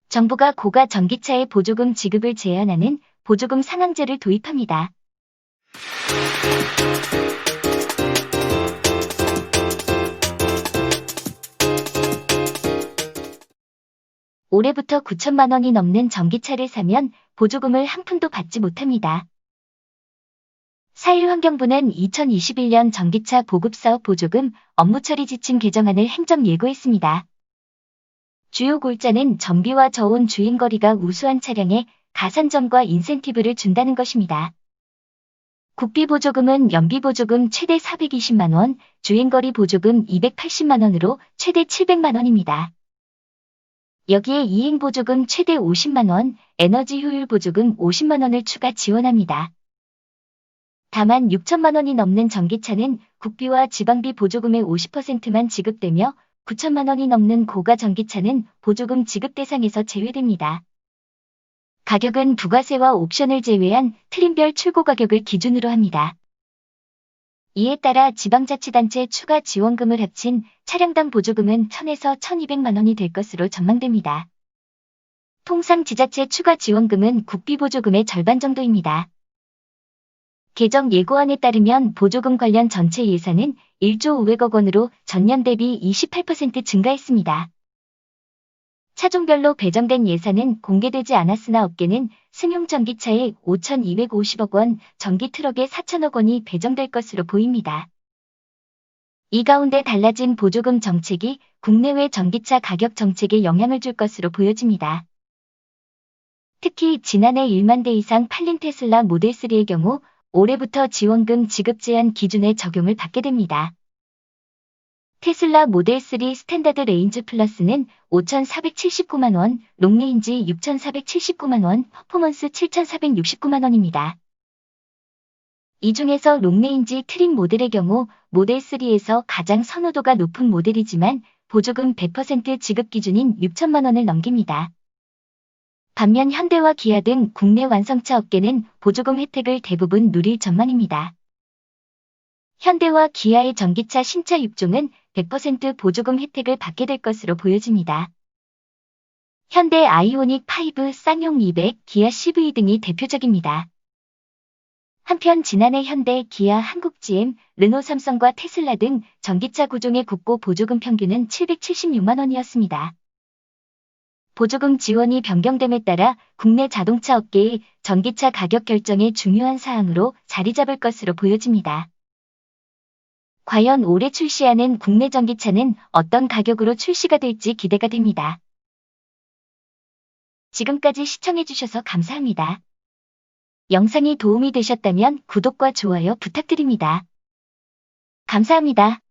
정부가 고가 전기차의 보조금 지급을 제한하는 보조금 상한제를 도입합니다. 올해부터 9천만 원이 넘는 전기차를 사면 보조금을 한 푼도 받지 못합니다. 4일 환경부는 2021년 전기차 보급사업 보조금 업무처리 지침 개정안을 행정 예고했습니다. 주요 골자는 전비와 저온 주행거리가 우수한 차량에 가산점과 인센티브를 준다는 것입니다. 국비보조금은 연비보조금 최대 420만 원, 주행거리 보조금 280만 원으로 최대 700만 원입니다. 여기에 이행보조금 최대 50만 원, 에너지효율 보조금 50만 원을 추가 지원합니다. 다만 6천만 원이 넘는 전기차는 국비와 지방비 보조금의 50%만 지급되며 9천만 원이 넘는 고가 전기차는 보조금 지급 대상에서 제외됩니다. 가격은 부가세와 옵션을 제외한 트림별 출고 가격을 기준으로 합니다. 이에 따라 지방자치단체 추가 지원금을 합친 차량당 보조금은 1,000에서 1,200만 원이 될 것으로 전망됩니다. 통상 지자체 추가 지원금은 국비 보조금의 절반 정도입니다. 개정 예고안에 따르면 보조금 관련 전체 예산은 1조 500억 원으로 전년 대비 28% 증가했습니다. 차종별로 배정된 예산은 공개되지 않았으나 업계는 승용 전기차에 5,250억 원, 전기 트럭에 4천억 원이 배정될 것으로 보입니다. 이 가운데 달라진 보조금 정책이 국내외 전기차 가격 정책에 영향을 줄 것으로 보여집니다. 특히 지난해 1만 대 이상 팔린 테슬라 모델 3의 경우 올해부터 지원금 지급 제한 기준에 적용을 받게 됩니다. 테슬라 모델 3 스탠다드 레인지 플러스는 5,479만 원, 롱레인지 6,479만 원, 퍼포먼스 7,469만 원입니다. 이 중에서 롱레인지 트림 모델의 경우 모델 3에서 가장 선호도가 높은 모델이지만 보조금 100% 지급 기준인 6천만 원을 넘깁니다. 반면 현대와 기아 등 국내 완성차 업계는 보조금 혜택을 대부분 누릴 전망입니다. 현대와 기아의 전기차 신차 6종은 100% 보조금 혜택을 받게 될 것으로 보여집니다. 현대 아이오닉 5, 쌍용 200, 기아 CV 등이 대표적입니다. 한편 지난해 현대, 기아, 한국GM, 르노, 삼성과 테슬라 등 전기차 9종의 국고 보조금 평균은 776만 원이었습니다. 보조금 지원이 변경됨에 따라 국내 자동차 업계의 전기차 가격 결정의 중요한 사항으로 자리 잡을 것으로 보여집니다. 과연 올해 출시하는 국내 전기차는 어떤 가격으로 출시가 될지 기대가 됩니다. 지금까지 시청해주셔서 감사합니다. 영상이 도움이 되셨다면 구독과 좋아요 부탁드립니다. 감사합니다.